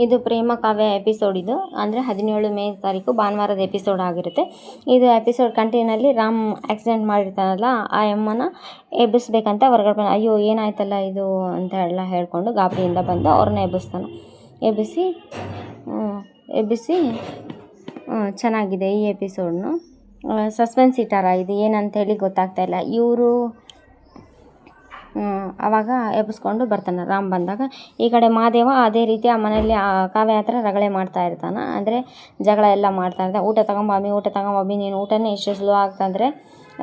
ಇದು ಪ್ರೇಮ ಕಾವ್ಯ ಎಪಿಸೋಡ್. ಇದು ಅಂದರೆ 17 ಮೇ ತಾರೀಕು ಭಾನುವಾರದ ಎಪಿಸೋಡ್ ಆಗಿರುತ್ತೆ. ಇದು ಎಪಿಸೋಡ್ ಕಂಟಿನ್ಯೂನಲ್ಲಿ ರಾಮ್ ಆಕ್ಸಿಡೆಂಟ್ ಮಾಡಿರ್ತಾನಲ್ಲ, ಆ ಎಮ್ಮನ ಎಬ್ಬಿಸ್ಬೇಕಂತ ಹೊರಗಡೆ ಬಂದು, ಅಯ್ಯೋ ಏನಾಯ್ತಲ್ಲ ಇದು ಅಂತ ಎಲ್ಲ ಹೇಳ್ಕೊಂಡು ಗಾಬರಿಯಿಂದ ಬಂದು ಅವ್ರನ್ನ ಎಬ್ಬಿಸ್ತಾನೆ. ಎಬ್ಬಿಸಿ ಚೆನ್ನಾಗಿದೆ ಈ ಎಪಿಸೋಡ್ನು. ಸಸ್ಪೆನ್ಸ್ ಇಟ್ಟಾರ, ಇದು ಏನಂತೇಳಿ ಗೊತ್ತಾಗ್ತಾಯಿಲ್ಲ. ಇವರು ಆವಾಗ ಎಬ್ಬಿಸ್ಕೊಂಡು ಬರ್ತಾನೆ ರಾಮ್ ಬಂದಾಗ. ಈ ಕಡೆ ಮಹಾದೇವ ಅದೇ ರೀತಿ ಆ ಮನೆಯಲ್ಲಿ ಕಾವ್ಯ ಹತ್ರ ರಗಳೆ ಮಾಡ್ತಾ ಇರ್ತಾನೆ. ಅಂದರೆ ಜಗಳ ಎಲ್ಲ ಮಾಡ್ತಾ ಇರ್ತಾನೆ. ಊಟ ತಗೊಂಬಮ್ಮಿ, ನೀನು ಊಟನೇ ಎಷ್ಟು ಸ್ಲೋ ಆಗ್ತಂದರೆ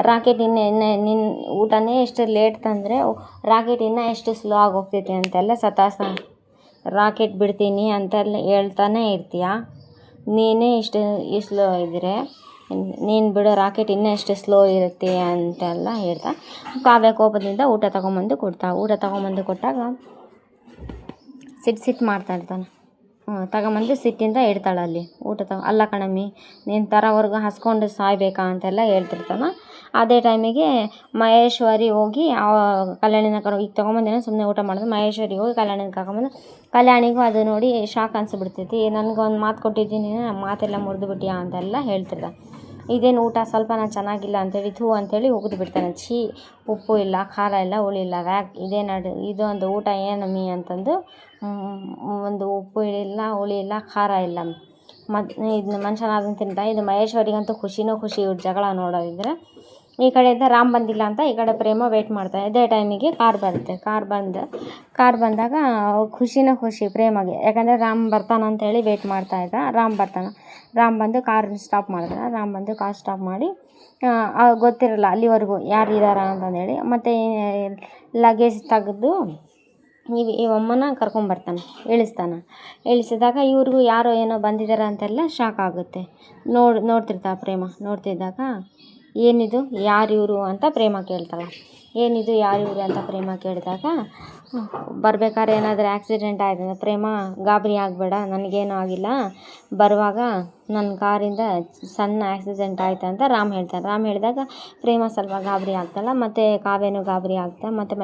ರಾಕೆಟ್ ನಿನ್ನ ಊಟನೇ ಎಷ್ಟು ಲೇಟ್ ತಂದರೆ ರಾಕೆಟ್ ಇನ್ನೂ ಎಷ್ಟು ಸ್ಲೋ ಆಗಿ ಹೋಗ್ತೈತಿ ಅಂತೆಲ್ಲ ರಾಕೆಟ್ ಬಿಡ್ತೀನಿ ಅಂತೆಲ್ಲ ಹೇಳ್ತಾನೆ ಇರ್ತೀಯ. ನೀನೇ ಇಷ್ಟು ಸ್ಲೋ ಇದ್ದರೆ ನೀನು ಬಿಡೋ ರಾಕೆಟ್ ಇನ್ನೂ ಎಷ್ಟು ಸ್ಲೋ ಇರುತ್ತೆ ಅಂತೆಲ್ಲ ಹೇಳ್ತಾ ಕಾವ್ಯ ಕೋಪದಿಂದ ಊಟ ತೊಗೊಂಬಂದು ಕೊಟ್ಟಾಗ ಸಿಟ್ಟು ಮಾಡ್ತಾ ಇರ್ತಾನೆ. ತಗೊಂಬಂದು ಸಿಟ್ಟಿಂದ ಇಡ್ತಾಳೆ ಅಲ್ಲಿ ಊಟ ಅಲ್ಲ ಕಣಮ್ಮಿ, ನೀನು ತರೋವರೆಗೂ ಹಸ್ಕೊಂಡು ಸಾಯ್ಬೇಕಾ ಅಂತೆಲ್ಲ ಹೇಳ್ತಿರ್ತಾನೆ. ಅದೇ ಟೈಮಿಗೆ ಮಹೇಶ್ವರಿ ಹೋಗಿ ಕಲ್ಯಾಣಿನ ಈಗ ತೊಗೊಂಬಂದೇನೋ ಸುಮ್ಮನೆ ಊಟ ಮಾಡಿದ್ರೆ ಮಹೇಶ್ವರಿ ಹೋಗಿ ಕಲ್ಯಾಣಿನ ಕರ್ಕೊಂಬಂದು, ಕಲ್ಯಾಣಿಗೂ ಅದು ನೋಡಿ ಶಾಕ್ ಅನಿಸ್ಬಿಡ್ತೈತಿ. ನನಗೊಂದು ಮಾತು ಕೊಟ್ಟಿದ್ದೀನಿ, ಮಾತೆಲ್ಲ ಮುರಿದು ಬಿಟ್ಟಿಯಾ ಅಂತೆಲ್ಲ ಹೇಳ್ತಿರ್ತಾನೆ. ಇದೇನು ಊಟ ಸ್ವಲ್ಪನ ಚೆನ್ನಾಗಿಲ್ಲ ಅಂಥೇಳಿ ಉಗಿದು ಬಿಡ್ತಾನೆ. ಛೀ, ಉಪ್ಪು ಇಲ್ಲ, ಖಾರ ಇಲ್ಲ, ಹುಳಿ ಇಲ್ಲ, ಇದು ಒಂದು ಊಟ ಏನಮ್ಮಿ ಅಂತಂದು, ಒಂದು ಉಪ್ಪು ಇಲ್ಲ, ಹುಳಿ ಇಲ್ಲ, ಖಾರ ಇಲ್ಲ, ಇದನ್ನ ಮನುಷ್ಯನಾದನ್ನು ತಿಂತ. ಇದು ಮಹೇಶ್ವರಿಗಂತೂ ಖುಷಿ ಇವ್ರ ಜಗಳ ನೋಡೋದಿದ್ರೆ. ಈ ಕಡೆಯಿಂದ ರಾಮ್ ಬಂದಿಲ್ಲ ಅಂತ ಈ ಕಡೆ ಪ್ರೇಮ ವೆಯ್ಟ್ ಮಾಡ್ತಾಳೆ. ಇದೇ ಟೈಮಿಗೆ ಕಾರ್ ಬರುತ್ತೆ. ಕಾರ್ ಬಂದಾಗ ಖುಷಿ ಪ್ರೇಮಗೆ, ಯಾಕಂದರೆ ರಾಮ್ ಬರ್ತಾನಂತೇಳಿ ವೆಯ್ಟ್ ಮಾಡ್ತಾಯಿದ್ದ. ರಾಮ್ ಬಂದು ಕಾರ್ ಸ್ಟಾಪ್ ಮಾಡಿ ಗೊತ್ತಿರಲ್ಲ ಅಲ್ಲಿವರೆಗೂ ಯಾರು ಇದ್ದಾರ ಅಂತಂದೇಳಿ. ಮತ್ತು ಲಗೇಜ್ ತೆಗೆದು ಈ ಅಮ್ಮನ ಕರ್ಕೊಂಬರ್ತಾನೆ, ಇಳಿಸಿದಾಗ ಇವ್ರಿಗೂ ಯಾರೋ ಏನೋ ಬಂದಿದ್ದಾರೆ ಅಂತೆಲ್ಲ ಶಾಕ್ ಆಗುತ್ತೆ. ನೋಡ್ತಿರ್ತಾಳೆ ಪ್ರೇಮ. ನೋಡ್ತಿದ್ದಾಗ ಏನಿದು, ಯಾರು ಇವರು ಅಂತ ಪ್ರೇಮ ಕೇಳ್ತಾಳೆ. ಏನಿದು, ಯಾರು ಇವರು ಅಂತ ಪ್ರೇಮ ಕೇಳಿದಾಗ, ಬರ್ಬೇಕಾದ್ರೆ ಏನಾದರೂ ಆಕ್ಸಿಡೆಂಟ್ ಆಯಿತು ಪ್ರೇಮ, ಗಾಬರಿ ಆಗಬೇಡ, ನನಗೇನೂ ಆಗಿಲ್ಲ, ಬರುವಾಗ ನನ್ನ ಕಾರಿಂದ ಸಣ್ಣ ಆಕ್ಸಿಡೆಂಟ್ ಆಯಿತು ಅಂತ ರಾಮ್ ಹೇಳಿದಾಗ ಪ್ರೇಮ ಸ್ವಲ್ಪ ಗಾಬರಿ ಆಗ್ತಾಳೆ. ಮತ್ತು ಕಾವ್ಯನೂ ಗಾಬರಿ ಆಗ್ತಾಳೆ. ಮತ್ತು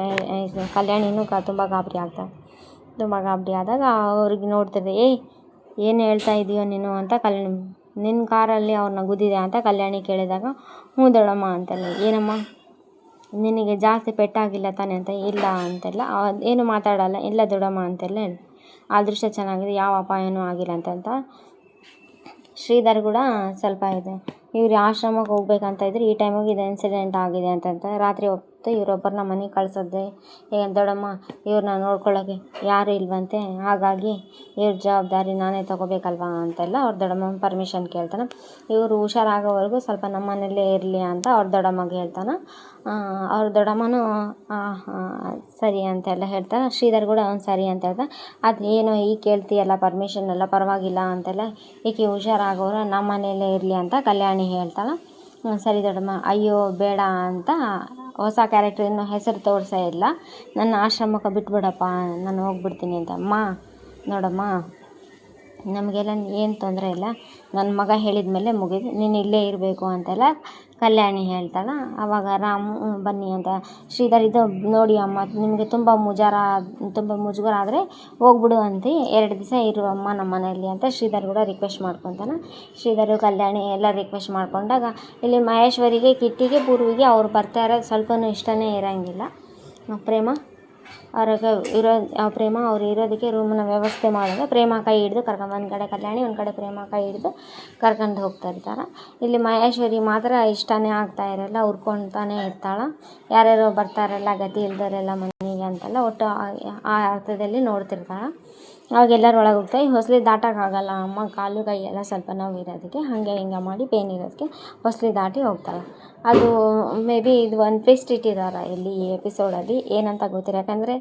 ಕಲ್ಯಾಣಿನೂ ತುಂಬ ಗಾಬರಿ ಆಗ್ತಾಳೆ. ತುಂಬ ಗಾಬರಿ ಆದಾಗ ಅವ್ರಿಗೆ ನೋಡ್ತಿದ್ದೆ, ಏನು ಹೇಳ್ತಾ ಇದೀಯೋ ನೀನು ಅಂತ ನಿನ್ನ ಕಾರಲ್ಲಿ ಅವ್ರನ್ನ ಗುದ್ದಿದೆ ಅಂತ ಕಲ್ಯಾಣಿ ಕೇಳಿದಾಗ, ಹ್ಞೂ ದೊಡ್ಡಮ್ಮ ಅಂತೆಲ್ಲ. ಏನಮ್ಮ ನಿನಗೆ ಜಾಸ್ತಿ ಪೆಟ್ಟಾಗಿಲ್ಲ ತಾನೆ ಅಂತ. ಇಲ್ಲ ಅಂತೆಲ್ಲ ಏನು ಮಾತಾಡಲ್ಲ. ಇಲ್ಲ ದೊಡ್ಡಮ್ಮ ಅಂತೆಲ್ಲ ಹೇಳಿ. ಅದೃಷ್ಟ ಚೆನ್ನಾಗಿದೆ, ಯಾವ ಅಪಾಯನೂ ಆಗಿಲ್ಲ ಅಂತ. ಶ್ರೀಧರ್ ಕೂಡ ಸ್ವಲ್ಪ ಇದೆ, ಇವ್ರು ಆಶ್ರಮಕ್ಕೆ ಹೋಗ್ಬೇಕಂತ ಇದ್ರೆ ಈ ಟೈಮಿಗೆ ಇದು ಇನ್ಸಿಡೆಂಟ್ ಆಗಿದೆ ಅಂತ. ರಾತ್ರಿ ಹೊತ್ತು ಇವರೊಬ್ಬರನ್ನ ಮನೆಗೆ ಕಳಿಸೋದೆ, ದೊಡ್ಡಮ್ಮ ಇವ್ರನ್ನ ನೋಡ್ಕೊಳ್ಳೋಕ್ಕೆ ಯಾರೂ ಇಲ್ವಂತೆ, ಹಾಗಾಗಿ ಇವ್ರ ಜವಾಬ್ದಾರಿ ನಾನೇ ತೊಗೋಬೇಕಲ್ವಾ ಅಂತೆಲ್ಲ ಅವ್ರ ದೊಡ್ಡಮ್ಮ ಪರ್ಮಿಷನ್ ಕೇಳ್ತಾನೆ. ಇವರು ಹುಷಾರಾಗೋವರೆಗೂ ಸ್ವಲ್ಪ ನಮ್ಮ ಮನೆಯಲ್ಲೇ ಇರಲಿ ಅಂತ ಅವ್ರ ದೊಡ್ಡಮ್ಮಗೆ ಹೇಳ್ತಾನೆ. ಅವ್ರ ದೊಡ್ಡಮ್ಮನೂ ಸರಿ ಅಂತೆಲ್ಲ ಹೇಳ್ತಾನೆ. ಶ್ರೀಧರ್ ಕೂಡ ಸರಿ ಅಂತ ಹೇಳ್ತಾನೆ. ಅದು ಏನೋ ಈಗ ಕೇಳ್ತೀಯಲ್ಲ ಪರ್ಮಿಷನ್ ಎಲ್ಲ ಪರವಾಗಿಲ್ಲ ಅಂತೆಲ್ಲ, ಈಕೆ ಹುಷಾರಾಗೋರು ನಮ್ಮ ಮನೆಯಲ್ಲೇ ಇರಲಿ ಅಂತ ಕಲ್ಯಾಣಿ ಹೇಳ್ತಾಳೆ. ಸರಿ ದೊಡ್ಡಮ್ಮ, ಅಯ್ಯೋ ಬೇಡ ಅಂತ ಹೊಸ ಕ್ಯಾರೆಕ್ಟರ್ ಇನ್ನೂ ಹೆಸರು ತೋರಿಸೇ ಇಲ್ಲ, ನನ್ನ ಆಶ್ರಮಕ್ಕೆ ಬಿಟ್ಬಿಡಪ್ಪ, ನಾನು ಹೋಗ್ಬಿಡ್ತೀನಿ ಅಂತ. ನೋಡಮ್ಮ, ನಮಗೆಲ್ಲ ಏನು ತೊಂದರೆ ಇಲ್ಲ, ನನ್ನ ಮಗ ಹೇಳಿದ ಮೇಲೆ ಮುಗಿದು, ನೀನು ಇಲ್ಲೇ ಇರಬೇಕು ಅಂತೆಲ್ಲ ಕಲ್ಯಾಣಿ ಹೇಳ್ತಾಳೆ. ಆವಾಗ ರಾಮು ಬನ್ನಿ ಅಂತ. ಶ್ರೀಧರ್, ಇದು ನೋಡಿ ಅಮ್ಮ, ನಿಮಗೆ ತುಂಬ ಮುಜುಗರ ಆದರೆ ಹೋಗ್ಬಿಡು ಅಂತ, 2 ದಿವಸ ಇರು ಅಮ್ಮ ನಮ್ಮ ಮನೆಯಲ್ಲಿ ಅಂತ ಶ್ರೀಧರ್ ಕೂಡ ರಿಕ್ವೆಸ್ಟ್ ಮಾಡ್ಕೊತಾನೆ. ಶ್ರೀಧರ್ ಕಲ್ಯಾಣಿ ಎಲ್ಲ ರಿಕ್ವೆಸ್ಟ್ ಮಾಡ್ಕೊಂಡಾಗ ಇಲ್ಲಿ ಮಹೇಶ್ವರಿಗೆ, ಕಿಟ್ಟಿಗೆ, ಪೂರ್ವಿಗೆ ಅವ್ರು ಬರ್ತಾ ಇರೋದು ಸ್ವಲ್ಪನೂ ಇಷ್ಟನೇ ಇರೋಂಗಿಲ್ಲ. ಪ್ರೇಮ ಅವ್ರು ಇರೋದಕ್ಕೆ ರೂಮಿನ ವ್ಯವಸ್ಥೆ ಮಾಡೋದು. ಪ್ರೇಮ ಕೈ ಹಿಡಿದು ಕರ್ಕೊಂಡು, ಒಂದು ಕಡೆ ಕಲ್ಯಾಣಿ, ಒಂದು ಕಡೆ ಪ್ರೇಮ ಕೈ ಹಿಡಿದು ಕರ್ಕೊಂಡು ಹೋಗ್ತಾ ಇರ್ತಾರೆ. ಇಲ್ಲಿ ಮಹೇಶ್ವರಿ ಮಾತ್ರ ಇಷ್ಟನೇ ಆಗ್ತಾ ಇರಲ್ಲ, ಹುರ್ಕೊತಾನೆ ಇರ್ತಾಳೆ. ಯಾರ್ಯಾರೋ ಬರ್ತಾರಲ್ಲ, ಗತಿ ಇಲ್ದವರೆಲ್ಲ ಮನೆಗೆ ಅಂತೆಲ್ಲ ಒಟ್ಟು ಆ ಅರ್ಥದಲ್ಲಿ ನೋಡ್ತಿರ್ತಾಳೆ. ಅವಾಗ ಎಲ್ಲರೂ ಒಳಗೆ ಹೋಗ್ತಾರೆ. ಈ ಹೊಸಲಿ ದಾಟೋಕ್ಕಾಗಲ್ಲ ಅಮ್ಮ, ಕಾಲು ಕೈ ಎಲ್ಲ ಸ್ವಲ್ಪ ನೋವು ಇರೋದಕ್ಕೆ ಹಾಗೆ ಹಿಂಗೆ ಮಾಡಿ ಪೇನ್ ಇರೋದಕ್ಕೆ ಹೊಸಲಿ ದಾಟಿ ಹೋಗ್ತಾಳೆ. ಅದು ಮೇ ಬಿ ಇದು ಒಂದು ಟ್ವಿಸ್ಟ್ ಇಟ್ಟಿದ್ದಾರೆ ಇಲ್ಲಿ ಈ ಎಪಿಸೋಡಲ್ಲಿ, ಏನಂತ ಗೊತ್ತಿಲ್ಲ. ಯಾಕಂದರೆ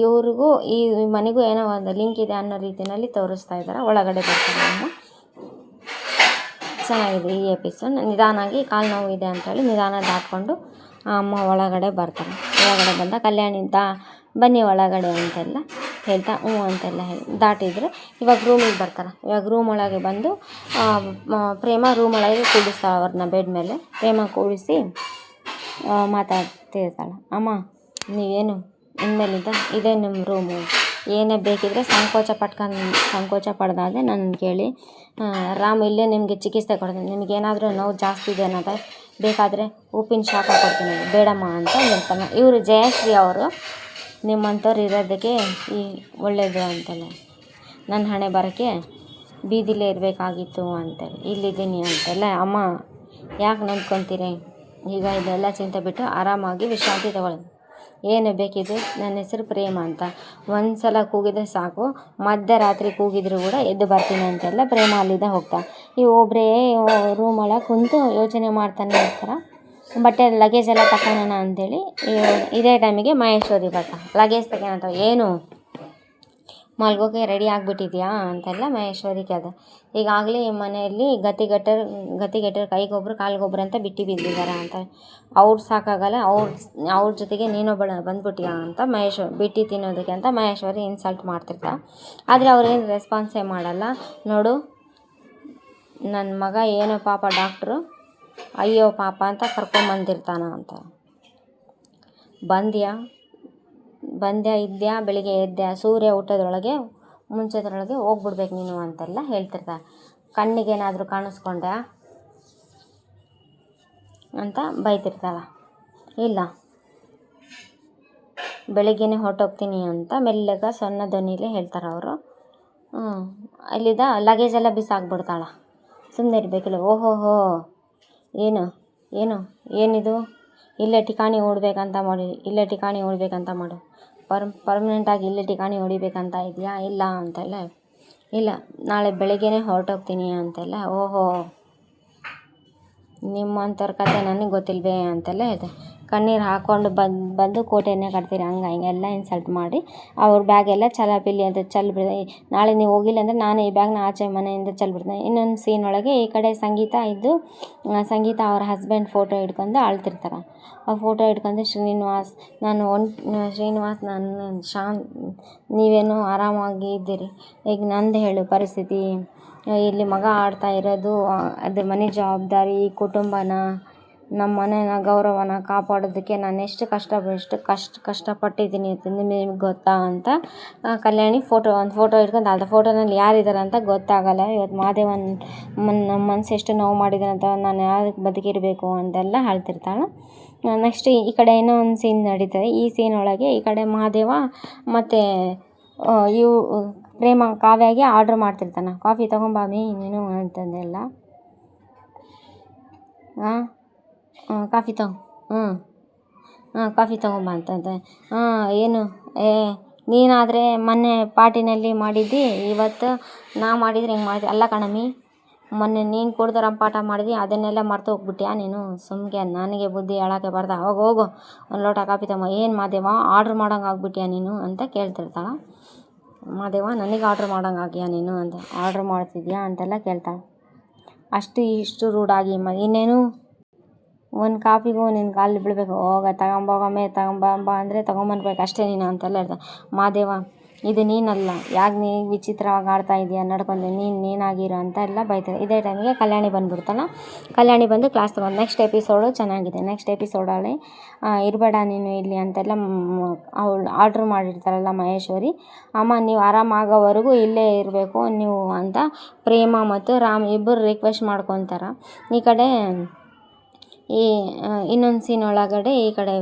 ಇವ್ರಿಗೂ ಈ ಮನೆಗೂ ಏನೋ ಒಂದು ಲಿಂಕ್ ಇದೆ ಅನ್ನೋ ರೀತಿಯಲ್ಲಿ ತೋರಿಸ್ತಾ ಇದ್ದಾರೆ. ಒಳಗಡೆ ಬರ್ತಾರೆ ಅಮ್ಮ. ಚೆನ್ನಾಗಿದೆ ಈ ಎಪಿಸೋಡ್. ನಿಧಾನಾಗಿ ಕಾಲು ನೋವು ಇದೆ ಅಂಥೇಳಿ ನಿಧಾನ ದಾಟ್ಕೊಂಡು ಅಮ್ಮ ಒಳಗಡೆ ಬರ್ತಾರೆ. ಒಳಗಡೆ ಬಂದ ಕಲ್ಯಾಣಿ ಬನ್ನಿ ಒಳಗಡೆ ಅಂತೆಲ್ಲ ಹೇಳ್ತಾ ಅಂತೆಲ್ಲ ದಾಟಿದರೆ ಇವಾಗ ರೂಮಿಗೆ ಬರ್ತಾರೆ. ಇವಾಗ ರೂಮ್ ಒಳಗೆ ಬಂದು ಪ್ರೇಮ ರೂಮ್ ಒಳಗೆ ಕೂಡಿಸ್ತಾಳೆ ಅವ್ರನ್ನ ಬೆಡ್ ಮೇಲೆ. ಪ್ರೇಮ ಕೂಡಿಸಿ ಮಾತಾಡ್ತಿರ್ತಾಳೆ. ಅಮ್ಮ ನೀವೇನು ಇನ್ಮೇಲಿಂದ ಇದೇ ನಿಮ್ಮ ರೂಮು, ಏನೇ ಬೇಕಿದ್ದರೆ ಸಂಕೋಚ ಪಡ್ದಾಗೆ ನನ್ನ ಕೇಳಿ. ರಾಮ್ ಇಲ್ಲೇ ನಿಮಗೆ ಚಿಕಿತ್ಸೆ ಕೊಡ್ತೀನಿ, ನಿಮಗೇನಾದರೂ ನೋವು ಜಾಸ್ತಿ ಇದೆ ಅನ್ನೋದು ಬೇಕಾದರೆ ಉಪ್ಪಿನ ಶಾಖ ಕೊಡ್ತೀನಿ, ಬೇಡಮ್ಮ ಅಂತ ಹೇಳ್ತಾನೆ. ಇವರು ಜಯಶ್ರೀ ಅವರು ನಿಮ್ಮಂಥವ್ರು ಇರೋದಕ್ಕೆ ಈ ಒಳ್ಳೆಯದು ಅಂತಲ್ಲ, ನನ್ನ ಹಣೆ ಬರೋಕ್ಕೆ ಬೀದಿಲೇ ಇರಬೇಕಾಗಿತ್ತು ಅಂತೇಳಿ ಇಲ್ಲಿದ್ದೀನಿ ಅಂತೆಲ್ಲ. ಅಮ್ಮ ಯಾಕೆ ನಂಬ್ಕೊತೀರಿ, ಈಗ ಇದೆಲ್ಲ ಚಿಂತೆ ಬಿಟ್ಟು ಆರಾಮಾಗಿ ವಿಶ್ರಾಂತಿ ತಗೊಳ್ಳಿ. ಏನು ಬೇಕಿದ್ದು, ನನ್ನ ಹೆಸರು ಪ್ರೇಮ ಅಂತ ಒಂದು ಸಲ ಕೂಗಿದ್ರೆ ಸಾಕು, ಮಧ್ಯರಾತ್ರಿ ಕೂಗಿದ್ರು ಕೂಡ ಎದ್ದು ಬರ್ತೀನಿ ಅಂತೆಲ್ಲ ಪ್ರೇಮ ಅಲ್ಲಿಂದ ಹೋಗ್ತಾ. ಈ ಒಬ್ಬರೇ ರೂಮೊಳಗೆ ಕುಂತು ಯೋಚನೆ ಮಾಡ್ತಾನೆ ಇರ್ತಾರೆ. ಬಟ್ಟೆ ಲಗೇಜ್ ಎಲ್ಲ ತಗೊಳೋಣ ಅಂಥೇಳಿ ಇದೇ ಟೈಮಿಗೆ ಮಹೇಶ್ವರಿ ಬರ್ತಾ. ಲಗೇಜ್ ತಗೊಳಂತ, ಏನು ಮಲ್ಗೋಕೆ ರೆಡಿ ಆಗಿಬಿಟ್ಟಿದ್ಯಾ ಅಂತೆಲ್ಲ ಮಹೇಶ್ವರಿ ಕೇಳಿದೆ. ಈಗಾಗಲೇ ಮನೆಯಲ್ಲಿ ಗತಿಗೆಟ್ಟರು ಕೈಗೊಬ್ಬರು ಕಾಲಿಗೊಬ್ಬರು ಅಂತ ಬಿಟ್ಟಿದ್ದಾರೆ ಅಂತ. ಅವ್ರು ಸಾಕಾಗಲ್ಲ, ಅವ್ರ ಜೊತೆಗೆ ನೀನು ಬಂದ್ಬಿಟ್ಟಿಯಾ ಅಂತ ಬಿಟ್ಟು ತಿನ್ನೋದಕ್ಕೆ ಅಂತ ಮಹೇಶ್ವರಿ ಇನ್ಸಲ್ಟ್ ಮಾಡ್ತಿರ್ತಾರೆ. ಆದರೆ ಅವ್ರೇನು ರೆಸ್ಪಾನ್ಸೇ ಮಾಡಲ್ಲ. ನೋಡು ನನ್ನ ಮಗ ಏನೋ ಪಾಪ ಡಾಕ್ಟ್ರು ಅಯ್ಯೋ ಪಾಪ ಅಂತ ಕರ್ಕೊಂಬಂದಿರ್ತಾನ ಅಂತ. ಬಂದ್ಯಾ ಬೆಳಿಗ್ಗೆ ಎದ್ದೆ ಸೂರ್ಯ ಹುಟ್ಟೋದ್ರೊಳಗೆ ಮುಂಚೆದ್ರೊಳಗೆ ಹೋಗ್ಬಿಡ್ಬೇಕು ನೀನು ಅಂತೆಲ್ಲ ಹೇಳ್ತಿರ್ತಾರೆ. ಕಣ್ಣಿಗೇನಾದರೂ ಕಾಣಿಸ್ಕೊಂಡೆ ಅಂತ ಬೈತಿರ್ತಾಳೆ. ಇಲ್ಲ ಬೆಳಿಗ್ಗೆನೇ ಹೊರಟೋಗ್ತೀನಿ ಅಂತ ಮೆಲ್ಲಗೆ ಸಣ್ಣ ಧ್ವನಿಲೇ ಹೇಳ್ತಾರೆ ಅವರು. ಅಲ್ಲಿದ್ದ ಲಗೇಜೆಲ್ಲ ಬಿಸಾಕ್ಬಿಡ್ತಾಳೆ. ಸುಮ್ಮನೆ ಇರಬೇಕಿಲ್ಲ. ಓಹೋಹೋ ಏನಿದು, ಇಲ್ಲೇ ಠಿಕಾಣಿ ಹೂಡಬೇಕಂತ ಮಾಡು, ಪರ್ಮನೆಂಟಾಗಿ ಇಲ್ಲೇ ಠಿಕಾಣಿ ಹೊಡಿಬೇಕಂತ ಇದೆಯಾ? ಇಲ್ಲ ಅಂತೆಲ್ಲ. ಇಲ್ಲ ನಾಳೆ ಬೆಳಗ್ಗೆನೇ ಹೊರಟೋಗ್ತೀನಿ ಅಂತೆಲ್ಲ. ಓಹೋ ನಿಮ್ಮಂಥವ್ರ ಕತೆ ನನಗೆ ಗೊತ್ತಿಲ್ವೇ ಅಂತೆಲ್ಲ ಹೇಳ್ದೆ. ಕಣ್ಣೀರು ಹಾಕ್ಕೊಂಡು ಬಂದು ಕೋಟೆಯನ್ನೇ ಕಟ್ತೀರಿ ಹಿಂಗೆಲ್ಲ ಇನ್ಸಲ್ಟ್ ಮಾಡಿ ಅವ್ರ ಬ್ಯಾಗೆಲ್ಲ ಚಲಾಪಿಲಿ ಅಂತ ಚೆಲ್ಬಿಡ್ದೆ. ನಾಳೆ ನೀವು ಹೋಗಿಲ್ಲ ಅಂದರೆ ನಾನು ಈ ಬ್ಯಾಗ್ನ ಆಚೆ ಮನೆಯಿಂದ ಚೆಲ್ಬಿಡ್ತೀನಿ. ಇನ್ನೊಂದು ಸೀನ್ ಒಳಗೆ ಈ ಕಡೆ ಸಂಗೀತ ಅವ್ರ ಹಸ್ಬೆಂಡ್ ಫೋಟೋ ಹಿಡ್ಕೊಂಡು ಅಳ್ತಿರ್ತಾರೆ. ಆ ಫೋಟೋ ಹಿಡ್ಕೊಂಡು ಶ್ರೀನಿವಾಸ್ ನೀವೇನು ಆರಾಮಾಗಿ ಇದ್ದೀರಿ, ಈಗ ನಂದು ಹೇಳು ಪರಿಸ್ಥಿತಿ, ಇಲ್ಲಿ ಮಗ ಆಡ್ತಾ ಇರೋದು, ಅದು ಮನೆ ಜವಾಬ್ದಾರಿ, ಕುಟುಂಬನ, ನಮ್ಮ ಮನೆಯ ಗೌರವನ ಕಾಪಾಡೋದಕ್ಕೆ ನಾನು ಎಷ್ಟು ಕಷ್ಟಪಟ್ಟಿದ್ದೀನಿ ಅಂತ ನಿಮಗೆ ಗೊತ್ತಾ ಅಂತ ಕಲ್ಯಾಣಿ ಒಂದು ಫೋಟೋ ಹಿಡ್ಕೊಂಡು ಅಳ್ದ. ಫೋಟೋನಲ್ಲಿ ಯಾರಿದ್ದಾರೆ ಅಂತ ಗೊತ್ತಾಗಲ್ಲ. ಇವತ್ತು ಮಾದೇವನ್ ನಮ್ಮ ಮನಸ್ಸು ಎಷ್ಟು ನೋವು ಮಾಡಿದ್ದಾನೆ ಅಂತ, ನಾನು ಯಾರಿಗೆ ಬದುಕಿರಬೇಕು ಅಂತೆಲ್ಲ ಹೇಳ್ತಿರ್ತಾಳೆ. ನೆಕ್ಸ್ಟ್ ಈ ಕಡೆ ಇನ್ನೂ ಒಂದು ಸೀನ್ ನಡೀತದೆ. ಈ ಸೀನ್ ಒಳಗೆ ಈ ಕಡೆ ಮಹಾದೇವ ಮತ್ತು ಪ್ರೇಮ ಕಾವ್ಯಾಗೆ ಆರ್ಡ್ರ್ ಮಾಡ್ತಿರ್ತಾನೆ. ಕಾಫಿ ತೊಗೊಂಬಾಮಿ ನೀನು ಅಂತಂದೆಲ್ಲ. ಕಾಫಿ ತೊಗೊಂಬ ಅಂತಂದೆ. ಏನು ನೀನಾದರೆ ಮೊನ್ನೆ ಪಾರ್ಟಿನಲ್ಲಿ ಮಾಡಿದ್ದಿ, ಇವತ್ತು ನಾ ಮಾಡಿದರೆ ಹಿಂಗೆ ಮಾಡಿದೆ. ಅಲ್ಲ ಕಣಮ್ಮಿ, ಮೊನ್ನೆ ನೀನು ಕುಡ್ದು ರಂಪಾಟ ಮಾಡಿದ್ದಿ, ಅದನ್ನೆಲ್ಲ ಮರ್ತು ಹೋಗ್ಬಿಟ್ಯಾ ನೀನು? ಸುಮ್ಗೆ ನನಗೆ ಬುದ್ಧಿ ಹೇಳೋಕ್ಕೆ ಬರ್ದ? ಹೋಗು ಒಂದು ಲೋಟ ಕಾಫಿ ತಗೊಂಬ. ಏನು ಮಾದೇವ ಆರ್ಡ್ರ್ ಮಾಡೋಂಗೆ ಆಗ್ಬಿಟ್ಯಾ ನೀನು ಅಂತ ಕೇಳ್ತಿರ್ತಾಳೆ. ಮಾದೇವ ನನಗೆ ಆರ್ಡ್ರ್ ಮಾಡೋಂಗೆ ಆಗ್ಯಾ ನೀನು ಅಂತ, ಆರ್ಡ್ರ್ ಮಾಡ್ತಿದ್ಯಾ ಅಂತೆಲ್ಲ ಕೇಳ್ತಾಳೆ. ಇಷ್ಟು ರೂಢಾಗಿ ಇನ್ನೇನು ಒಂದು ಕಾಫಿಗೂ ನಿನ್ನ ಕಾಲು ಬೀಳಬೇಕು. ತಗೊಂಬ ಅಂದರೆ ತೊಗೊಂಬನ್ಬೇಕು ಅಷ್ಟೇ ನೀನು ಅಂತೆಲ್ಲ ಹೇಳ್ತಾನೆ. ಮಾದೇವ ಇದು ನೀನಲ್ಲ, ಯಾಕೆ ನೀ ವಿಚಿತ್ರವಾಗಿ ಆಡ್ತಾ ಇದೆಯಾ, ನಡ್ಕೊಂಡು ನೀನಾಗಿರೋ ಅಂತ ಎಲ್ಲ ಬೈತಾರೆ. ಇದೇ ಟೈಮಿಗೆ ಕಲ್ಯಾಣಿ ಬಂದುಬಿಡ್ತಾಳೆ. ಕಲ್ಯಾಣಿ ಬಂದು ಕ್ಲಾಸ್ ತೊಗೊಂಡು ನೆಕ್ಸ್ಟ್ ಎಪಿಸೋಡು ಚೆನ್ನಾಗಿದೆ. ನೆಕ್ಸ್ಟ್ ಎಪಿಸೋಡಲ್ಲಿ ಇರಬೇಡ ನೀನು ಇಲ್ಲಿ ಅಂತೆಲ್ಲ ಅವಳು ಆರ್ಡ್ರ್ ಮಾಡಿರ್ತಾರಲ್ಲ ಮಹೇಶ್ವರಿ, ಅಮ್ಮ ನೀವು ಆರಾಮಾಗೋವರೆಗೂ ಇಲ್ಲೇ ಇರಬೇಕು ನೀವು ಅಂತ ಪ್ರೇಮ ಮತ್ತು ರಾಮ್ ಇಬ್ಬರು ರಿಕ್ವೆಸ್ಟ್ ಮಾಡ್ಕೊತಾರೆ. ಈ ಕಡೆ ಇನ್ನೊಂದು ಸೀನ್ ಒಳಗಡೆ ಈ ಕಡೆ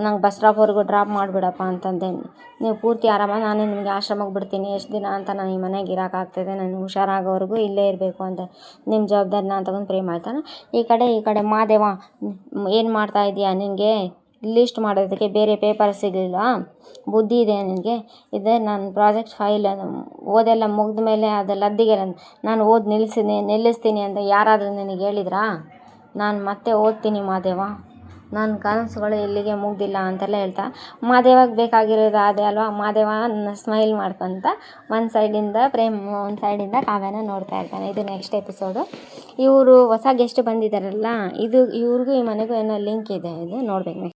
ನಂಗೆ ಬಸ್ ಸ್ಟಾಪ್ವರೆಗೂ ಡ್ರಾಪ್ ಮಾಡಿಬಿಡಪ್ಪ ಅಂತಂದೆ. ನೀವು ಪೂರ್ತಿ ನಾನೇ ನಿಮಗೆ ಆಶ್ರಮಕ್ಕೆ ಬಿಡ್ತೀನಿ, ಎಷ್ಟು ದಿನ ಅಂತ ನಾನು ಈ ಮನೆಗೆ ಇರೋಕ್ಕಾಗ್ತದೆ, ನಾನು ಹುಷಾರಾಗೋವರೆಗೂ ಇಲ್ಲೇ ಇರಬೇಕು ಅಂತ ನಿಮ್ಮ ಜವಾಬ್ದಾರಿ ನಾನು ತಗೊಂಡು ಪ್ರೇಮ ಮಾಡ್ತಾನೆ. ಈ ಕಡೆ ಮಾದೇವ ಏನು ಮಾಡ್ತಾ ಇದೀಯಾ, ನಿನಗೆ ಲಿಸ್ಟ್ ಮಾಡೋದಕ್ಕೆ ಬೇರೆ ಪೇಪರ್ ಸಿಗಲಿಲ್ಲ, ಬುದ್ಧಿ ಇದೆ ನಿನಗೆ? ಇದೆ ನನ್ನ ಪ್ರಾಜೆಕ್ಟ್ ಫೈಲ್ ಓದೆಲ್ಲ ಮುಗಿದ ಮೇಲೆ ಅದೆಲ್ಲ ಅದ್ದಿಗೆ ನಾನು ನಿಲ್ಲಿಸ್ತೀನಿ ಅಂತ ಯಾರಾದರೂ ನಿನಗೆ ಹೇಳಿದ್ರಾ? ನಾನು ಮತ್ತೆ ಓದ್ತೀನಿ ಮಾದೇವ, ನನ್ನ ಕನಸುಗಳು ಇಲ್ಲಿಗೆ ಮುಗ್ದಿಲ್ಲ ಅಂತೆಲ್ಲ ಹೇಳ್ತಾ. ಮಾದೇವಾಗ ಬೇಕಾಗಿರೋದು ಅದೇ ಅಲ್ವಾ. ಮಾದೇವ ಸ್ಮೈಲ್ ಮಾಡ್ಕೊತ ಒಂದು ಸೈಡಿಂದ ಕಾವ್ಯನ ನೋಡ್ತಾ ಇರ್ತಾನೆ. ಇದು ನೆಕ್ಸ್ಟ್ ಎಪಿಸೋಡು. ಇವರು ಹೊಸ ಗೆಸ್ಟ್ ಬಂದಿದ್ದಾರಲ್ಲ, ಇವ್ರಿಗೂ ಈ ಮನೆಗೂ ಏನೋ ಲಿಂಕ್ ಇದೆ, ಇದು ನೋಡ್ಬೇಕು.